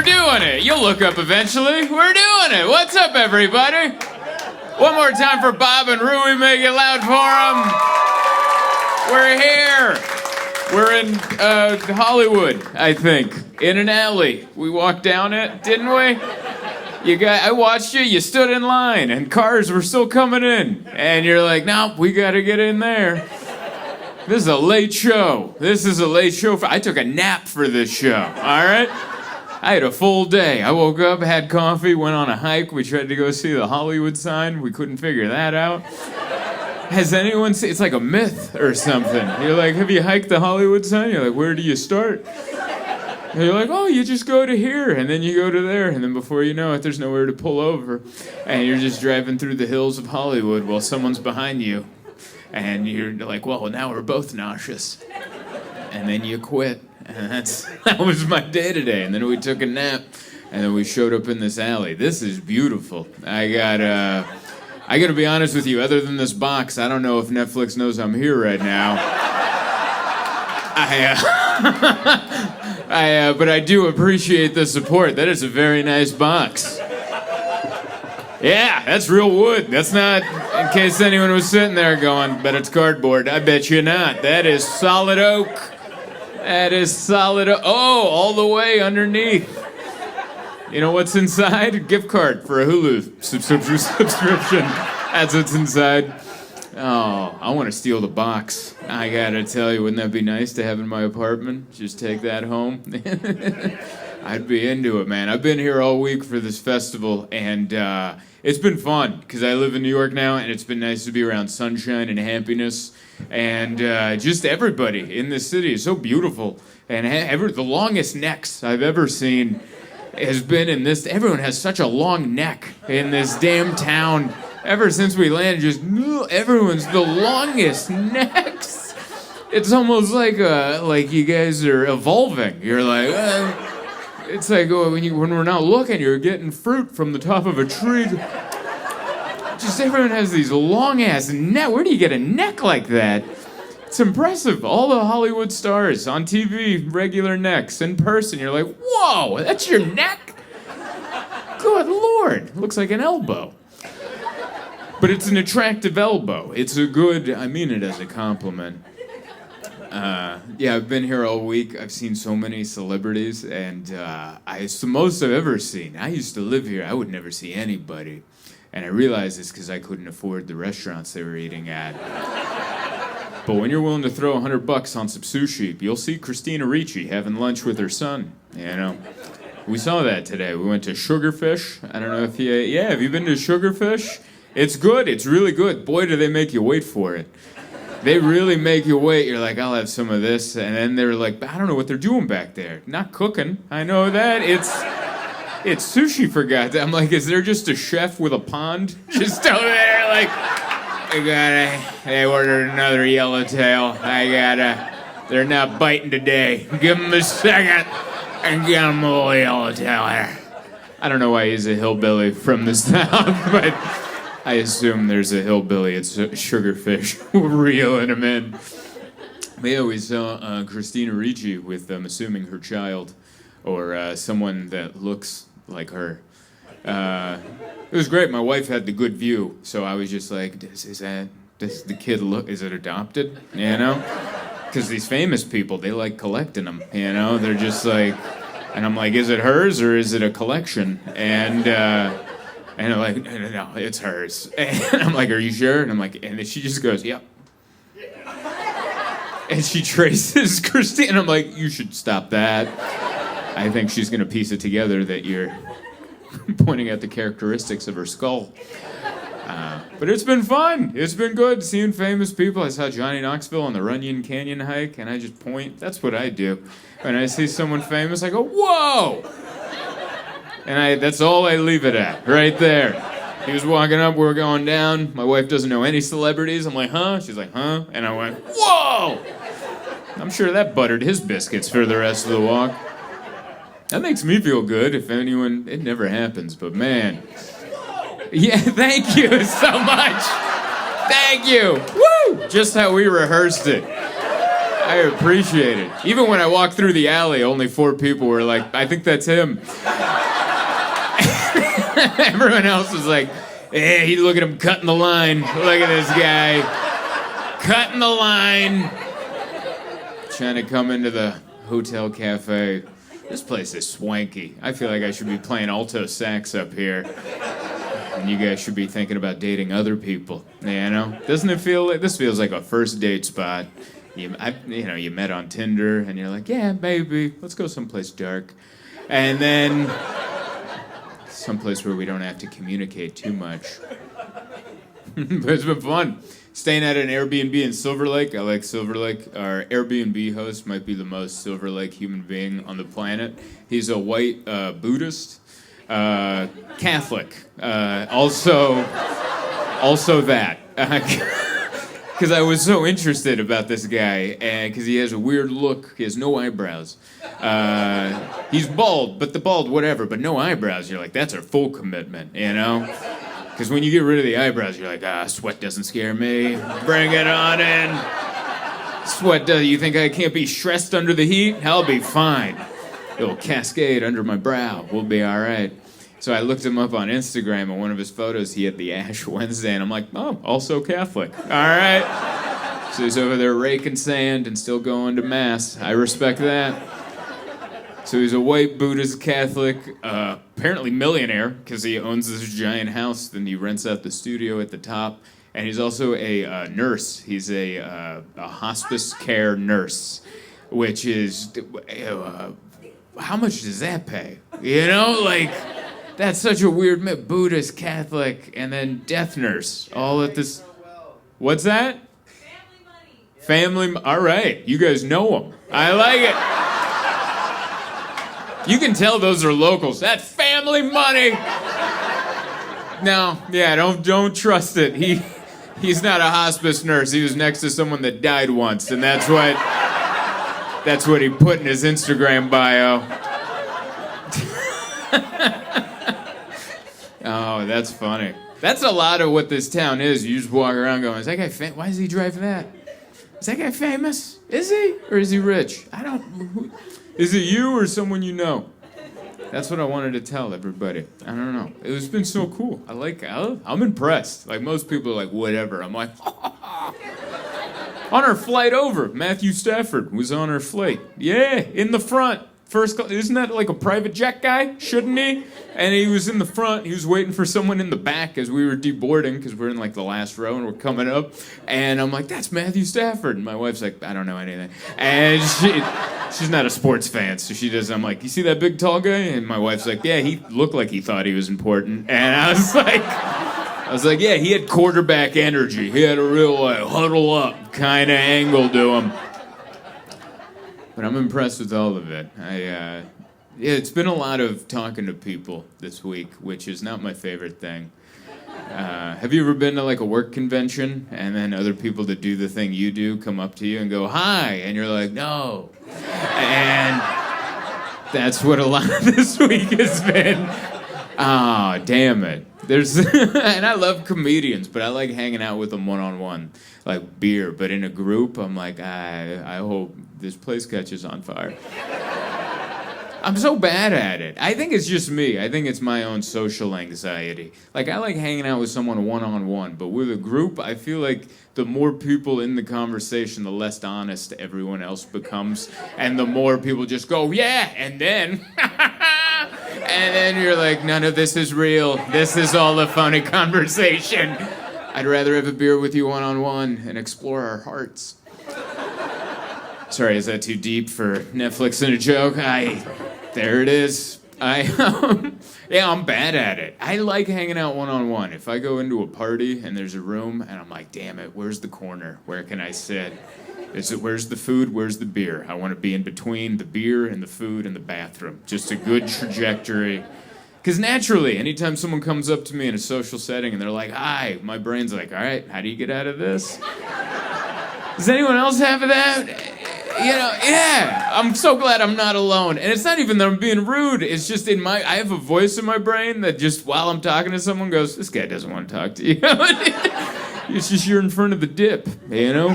We're doing it. You'll look up eventually. We're doing it. What's up, everybody? One more time for Bob and Rui. Make it loud for them. We're here. We're in Hollywood, I think, in an alley. We walked down it, didn't we? I watched you. You stood in line, and cars were still coming in, and you're like, "No, we got to get in there." This is a late show. I took a nap for this show. All right. I had a full day. I woke up, had coffee, went on a hike. We tried to go see the Hollywood sign. We couldn't figure that out. Has anyone seen? It's like a myth or something. You're like, have you hiked the Hollywood sign? You're like, where do you start? And you're like, oh, you just go to here, and then you go to there, and then before you know it, there's nowhere to pull over, and you're just driving through the hills of Hollywood while someone's behind you, and you're like, well, now we're both nauseous, and then you quit, and that was my day today, and then we took a nap, and then we showed up in this alley. This is beautiful. I gotta be honest with you, other than this box, I don't know if Netflix knows I'm here right now. But I do appreciate the support. That is a very nice box. Yeah, that's real wood. That's not, in case anyone was sitting there going, but it's cardboard. I bet you not. That is solid oak. Oh, all the way underneath. You know what's inside? A gift card for a Hulu subscription. That's what's inside. Oh, I want to steal the box. I gotta tell you, wouldn't that be nice to have in my apartment? Just take that home. I'd be into it, man. I've been here all week for this festival, and it's been fun, because I live in New York now, and it's been nice to be around sunshine and happiness, and just everybody in this city is so beautiful, and the longest necks I've ever seen has been in this. Everyone has such a long neck in this damn town. Ever since we landed, just everyone's the longest necks. It's almost like you guys are evolving. You're like, it's like when we're not looking, you're getting fruit from the top of a tree. Just everyone has these long ass neck. Where do you get a neck like that? It's impressive. All the Hollywood stars on TV, regular necks. In person, you're like, whoa, that's your neck? Good Lord, looks like an elbow. But it's an attractive elbow. It's a good, I mean it as a compliment. Yeah, I've been here all week. I've seen so many celebrities, and it's the most I've ever seen. I used to live here. I would never see anybody. And I realized it's because I couldn't afford the restaurants they were eating at. But when you're willing to throw $100 on some sushi, you'll see Christina Ricci having lunch with her son, you know. We saw that today. We went to Sugarfish. I don't know if have you been to Sugarfish? It's good. It's really good. Boy, do they make you wait for it. They really make you wait. You're like, I'll have some of this. And then they're like, I don't know what they're doing back there. Not cooking. I know that. It's sushi, for God's sake. I'm like, is there just a chef with a pond just over there? Like, they ordered another yellowtail. They're not biting today. Give them a second and get them a little yellowtail here. I don't know why he's a hillbilly from the South, but I assume there's a hillbilly at Sugarfish reeling him in. But yeah, we saw Christina Ricci with, I'm assuming, her child, or someone that looks like her. It was great. My wife had the good view, so I was just like, does the kid look, is it adopted? You know? Because these famous people, they like collecting them, you know? They're just like, and I'm like, is it hers or is it a collection? And they're like, no, it's hers. And I'm like, are you sure? And I'm like, and then she just goes, yep. And she traces Christine. And I'm like, you should stop that. I think she's going to piece it together that you're pointing at the characteristics of her skull. But it's been fun. It's been good seeing famous people. I saw Johnny Knoxville on the Runyon Canyon hike, and I just point. That's what I do. When I see someone famous, I go, whoa! And that's all I leave it at, right there. He was walking up, we were going down. My wife doesn't know any celebrities. I'm like, huh? She's like, huh? And I went, whoa! I'm sure that buttered his biscuits for the rest of the walk. That makes me feel good. If anyone, it never happens, but man. Yeah, thank you so much. Thank you. Woo! Just how we rehearsed it. I appreciate it. Even when I walked through the alley, only 4 people were like, I think that's him. Everyone else was like, hey, look at him cutting the line. Look at this guy. Cutting the line. Trying to come into the hotel cafe. This place is swanky. I feel like I should be playing alto sax up here. And you guys should be thinking about dating other people. You know? Doesn't it feel like this feels like a first date spot? You met on Tinder and you're like, yeah, maybe. Let's go someplace dark. And then someplace where we don't have to communicate too much. But it's been fun. Staying at an Airbnb in Silver Lake. I like Silver Lake. Our Airbnb host might be the most Silver Lake human being on the planet. He's a white Buddhist, Catholic. Also that. Because I was so interested about this guy, and because he has a weird look. He has no eyebrows. He's bald, but the bald, whatever, but no eyebrows. You're like, that's a full commitment, you know? Because when you get rid of the eyebrows, you're like, sweat doesn't scare me. Bring it on in. Sweat, you think I can't be stressed under the heat? I'll be fine. It'll cascade under my brow. We'll be all right. So I looked him up on Instagram, and one of his photos, he had the Ash Wednesday, and I'm like, oh, also Catholic. All right. So he's over there raking sand and still going to Mass. I respect that. So he's a white Buddhist Catholic, apparently millionaire, because he owns this giant house, then he rents out the studio at the top, and he's also a nurse. He's a hospice care nurse, which is, how much does that pay? You know, like, that's such a weird Buddhist, Catholic, and then death nurse, all at this. What's that? Family, all right, you guys know them. I like it. You can tell those are locals. That family money. No, yeah, don't trust it. He's not a hospice nurse. He was next to someone that died once, and that's what he put in his Instagram bio. Oh, that's funny. That's a lot of what this town is. You just walk around going, is that guy why is he driving that? Is that guy famous? Is he? Or is he rich? Is it you or someone you know? That's what I wanted to tell everybody. I don't know. It's been so cool. I'm impressed. Like, most people are like, whatever. I'm like, on our flight over, Matthew Stafford was on our flight. Yeah, in the front. First class. Isn't that like a private jet guy? Shouldn't he? And he was in the front. He was waiting for someone in the back as we were deboarding, because we're in like the last row and we're coming up. And I'm like, that's Matthew Stafford. And my wife's like, I don't know anything. And she's not a sports fan, so she does. I'm like, you see that big tall guy? And my wife's like, yeah, he looked like he thought he was important. And I was like, yeah, he had quarterback energy. He had a real huddle up kind of angle to him. But I'm impressed with all of it. It's been a lot of talking to people this week, which is not my favorite thing. Have you ever been to like a work convention and then other people that do the thing you do come up to you and go, hi, and you're like, no. And that's what a lot of this week has been. Oh, damn it. And I love comedians, but I like hanging out with them one-on-one, like beer. But in a group, I'm like, I hope this place catches on fire. I'm so bad at it. I think it's just me. I think it's my own social anxiety. Like, I like hanging out with someone one-on-one, but with a group, I feel like the more people in the conversation, the less honest everyone else becomes, and the more people just go, yeah, and then... And then you're like, none of this is real. This is all a funny conversation. I'd rather have a beer with you one-on-one and explore our hearts. Sorry, is that too deep for Netflix and a joke? There it is. Yeah, I'm bad at it. I like hanging out one-on-one. If I go into a party and there's a room and I'm like, damn it, where's the corner? Where can I sit? Where's the food? Where's the beer? I want to be in between the beer and the food and the bathroom. Just a good trajectory. Because naturally, anytime someone comes up to me in a social setting and they're like, hi, my brain's like, all right, how do you get out of this? Does anyone else have that? Yeah, I'm so glad I'm not alone. And it's not even that I'm being rude. It's just I have a voice in my brain that just while I'm talking to someone goes, this guy doesn't want to talk to you. It's just you're in front of the dip, you know?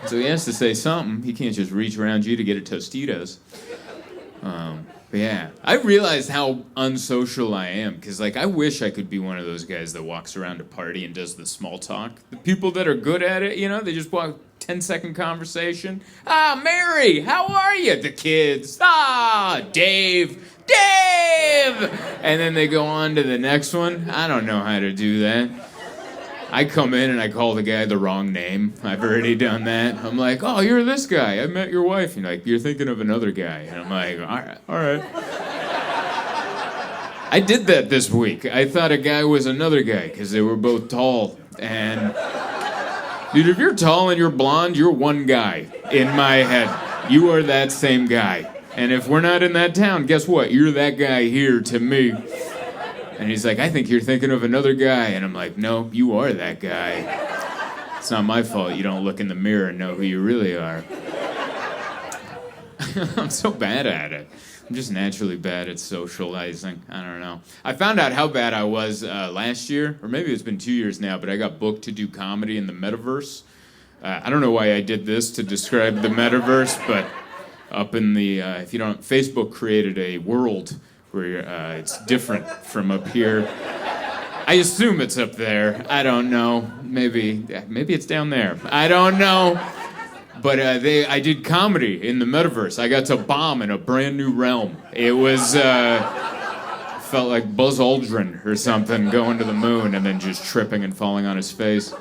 So he has to say something. He can't just reach around you to get a Tostitos. But yeah, I realized how unsocial I am, because like I wish I could be one of those guys that walks around a party and does the small talk. The people that are good at it, you know, they just walk 10-second conversation. Ah, Mary, how are you? The kids. Ah, Dave. And then they go on to the next one. I don't know how to do that. I come in and I call the guy the wrong name. I've already done that. I'm like, oh, you're this guy. I met your wife. And like, you're thinking of another guy. And I'm like, all right. I did that this week. I thought a guy was another guy because they were both tall. And dude, if you're tall and you're blonde, you're one guy in my head. You are that same guy. And if we're not in that town, guess what? You're that guy here to me. And he's like, I think you're thinking of another guy. And I'm like, no, you are that guy. It's not my fault you don't look in the mirror and know who you really are. I'm so bad at it. I'm just naturally bad at socializing. I don't know. I found out how bad I was last year, or maybe it's been 2 years now, but I got booked to do comedy in the metaverse. I don't know why I did this to describe the metaverse, but up in the, if you don't, Facebook created a world where it's different from up here. I assume it's up there. I don't know. Maybe it's down there. I don't know. But I did comedy in the metaverse. I got to bomb in a brand new realm. It was felt like Buzz Aldrin or something going to the moon and then just tripping and falling on his face.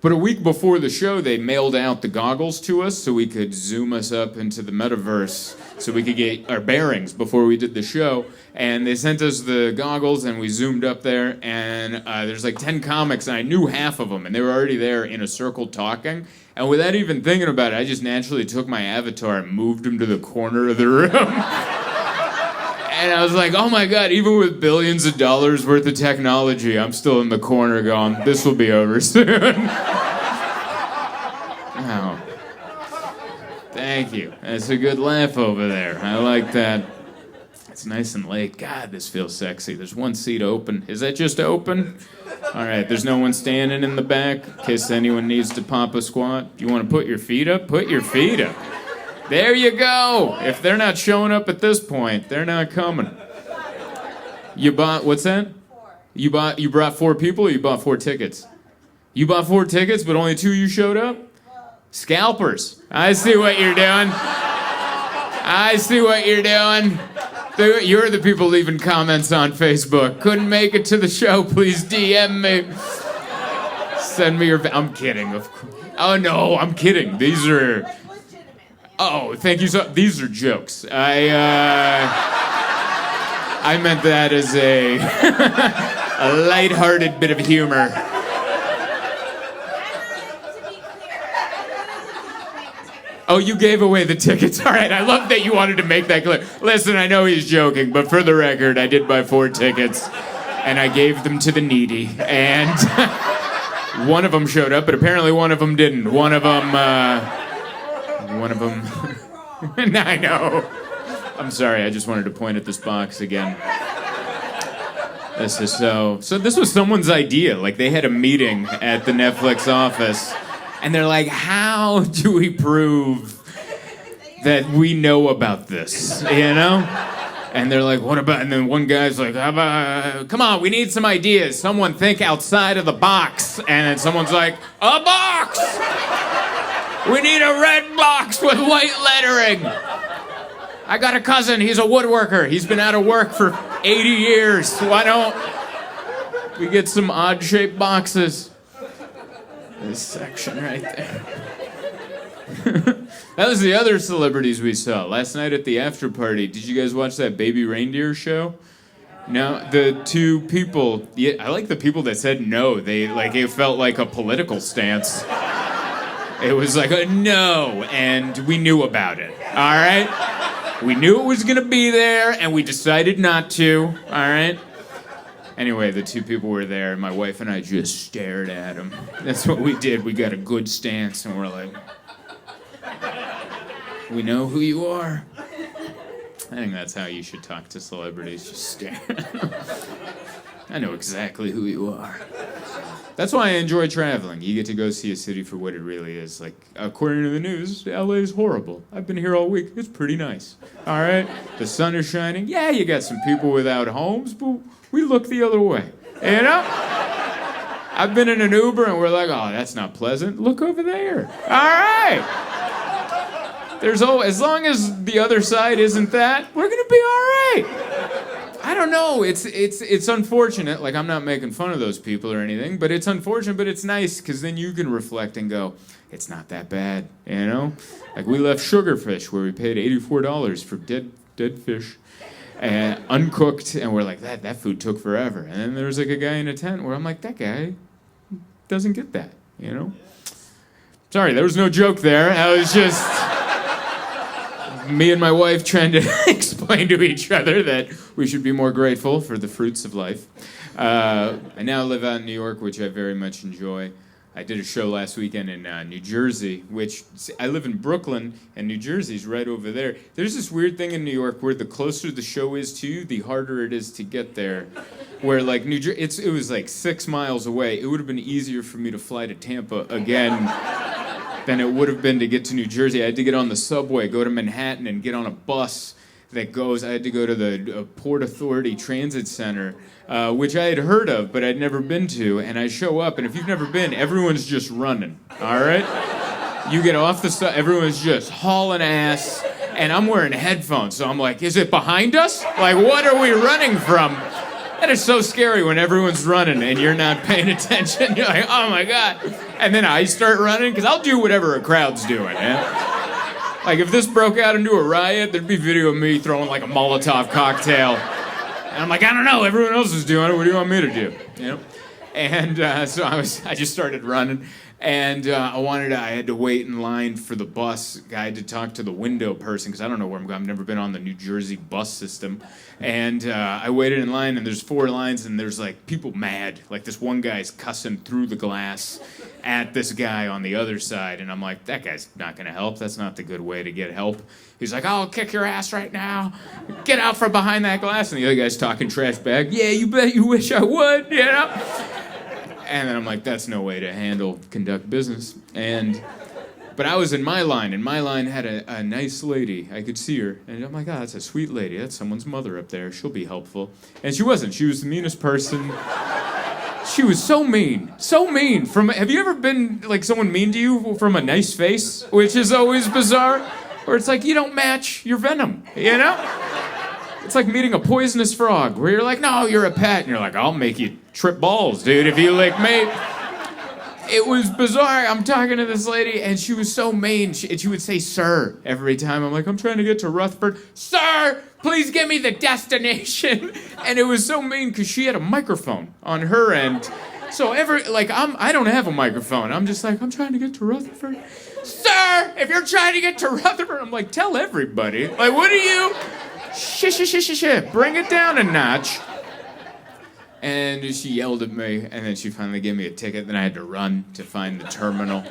But a week before the show, they mailed out the goggles to us so we could zoom us up into the metaverse so we could get our bearings before we did the show. And they sent us the goggles, and we zoomed up there, and there's like 10 comics, and I knew half of them, and they were already there in a circle talking. And without even thinking about it, I just naturally took my avatar and moved him to the corner of the room. And I was like, oh my God, even with billions of dollars worth of technology, I'm still in the corner going, this will be over soon. Oh. Thank you. That's a good laugh over there. I like that. It's nice and late. God, this feels sexy. There's one seat open. Is that just open? All right, there's no one standing in the back in case anyone needs to pop a squat. You want to put your feet up? Put your feet up. There you go. If they're not showing up at this point, they're not coming. You bought, what's that? 4. You brought 4 people, or you bought 4 tickets? You bought 4 tickets, but only 2 you showed up? Scalpers. I see what you're doing. I see what you're doing. You're the people leaving comments on Facebook. Couldn't make it to the show, please DM me. Send me your, I'm kidding. Of course. Oh no, I'm kidding. These are, oh, thank you so, these are jokes. I meant that as a lighthearted bit of humor. Oh, you gave away the tickets. All right, I love that you wanted to make that clear. Listen, I know he's joking, but for the record, I did buy 4 tickets, and I gave them to the needy. And one of them showed up, but apparently one of them didn't. One of them, I know. I'm sorry, I just wanted to point at this box again. This is so this was someone's idea. Like, they had a meeting at the Netflix office. And they're like, how do we prove that we know about this, you know? And they're like, what about, and then one guy's like, how about, come on, we need some ideas. Someone think outside of the box. And then someone's like, a box! We need a red box with white lettering. I got a cousin, he's a woodworker. He's been out of work for 80 years. Why don't we get some odd-shaped boxes? This section right there. That was the other celebrities we saw last night at the after party. Did you guys watch that Baby Reindeer show? No, the 2 people. Yeah, I like the people that said no. They like it felt like a political stance. It was like a no, and we knew about it. All right, we knew it was gonna be there, and we decided not to. All right. Anyway, the 2 people were there, and my wife and I just stared at them. That's what we did. We got a good stance, and we're like, we know who you are. I think that's how you should talk to celebrities. Just stare at them. I know exactly who you are. That's why I enjoy traveling. You get to go see a city for what it really is. Like, according to the news, LA is horrible. I've been here all week. It's pretty nice. All right? The sun is shining. Yeah, you got some people without homes, but we look the other way. You know? I've been in an Uber and we're like, oh, that's not pleasant. Look over there. All right. As long as the other side isn't that, we're gonna be all right. I don't know. It's unfortunate. Like, I'm not making fun of those people or anything, but it's unfortunate. But it's nice because then you can reflect and go, it's not that bad. You know, like we left Sugarfish where we paid $84 for dead fish, and uncooked, and we're like that food took forever. And then there was like a guy in a tent where I'm like, that guy doesn't get that. You know. Sorry, there was no joke there. I was just. Me and my wife trying to explain to each other that we should be more grateful for the fruits of life. I now live out in New York, which I very much enjoy. I did a show last weekend in New Jersey, which I live in Brooklyn, and New Jersey's right over there. There's this weird thing in New York where the closer the show is to you, the harder it is to get there. Where like New Jersey, it was like 6 miles away. It would have been easier for me to fly to Tampa again than it would have been to get to New Jersey. I had to get on the subway, go to Manhattan, and get on a bus that goes. I had to go to the Port Authority Transit Center, which I had heard of, but I'd never been to. And I show up, and if you've never been, everyone's just running, all right? You get off the stuff, everyone's just hauling ass, and I'm wearing headphones, so I'm like, is it behind us? Like, what are we running from? That is so scary when everyone's running and you're not paying attention. You're like, oh my God. And then I start running, because I'll do whatever a crowd's doing. Yeah? Like if this broke out into a riot, there'd be video of me throwing like a Molotov cocktail. And I'm like, I don't know, everyone else is doing it. What do you want me to do? You know? And so I just started running. And I had to wait in line for the bus. I had to talk to the window person because I don't know where I'm going. I've never been on the New Jersey bus system. And I waited in line, and there's 4 lines, and there's like people mad. Like this one guy's cussing through the glass at this guy on the other side. And I'm like, that guy's not going to help. That's not the good way to get help. He's like, I'll kick your ass right now. Get out from behind that glass. And the other guy's talking trash back. Yeah, you bet you wish I would, you know? And then I'm like, that's no way to conduct business. But I was in my line, and my line had a nice lady. I could see her. And I'm like, oh, that's a sweet lady. That's someone's mother up there. She'll be helpful. And she wasn't. She was the meanest person. She was so mean. So mean. Have you ever been, like, someone mean to you from a nice face? Which is always bizarre. Where it's like, you don't match your venom, you know? It's like meeting a poisonous frog, where you're like, no, you're a pet. And you're like, I'll make you trip balls, dude, if you lick me. It was bizarre. I'm talking to this lady, and she was so mean. She would say, sir, every time. I'm like, I'm trying to get to Rutherford. Sir, please give me the destination. And it was so mean, because she had a microphone on her end. So I don't have a microphone. I'm just like, I'm trying to get to Rutherford. Sir, if you're trying to get to Rutherford, I'm like, tell everybody. Like, what are you? Shh. Bring it down a notch. And she yelled at me, and then she finally gave me a ticket. Then I had to run to find the terminal.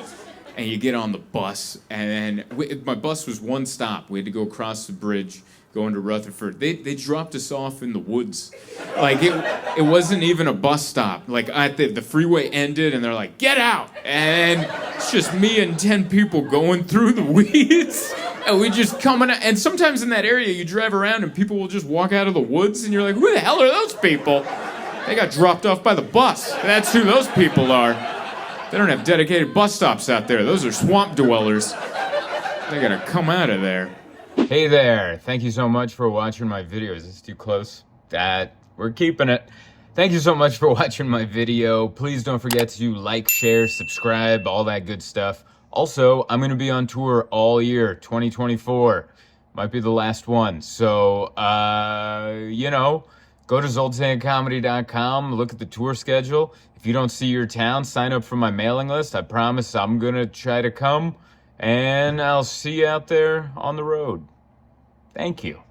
And you get on the bus, and then my bus was one stop. We had to go across the bridge, go into Rutherford. They dropped us off in the woods. Like, it wasn't even a bus stop. Like, the freeway ended, and they're like, get out! And it's just me and 10 people going through the weeds. And we just coming out. And sometimes in that area, you drive around, and people will just walk out of the woods, and you're like, who the hell are those people? They got dropped off by the bus. That's who those people are. They don't have dedicated bus stops out there. Those are swamp dwellers. They gotta come out of there. Hey there. Thank you so much for watching my video. Is this too close? We're keeping it. Thank you so much for watching my video. Please don't forget to like, share, subscribe, all that good stuff. Also, I'm gonna be on tour all year, 2024. Might be the last one. So, go to zoltancomedy.com, look at the tour schedule. If you don't see your town, sign up for my mailing list. I promise I'm going to try to come, and I'll see you out there on the road. Thank you.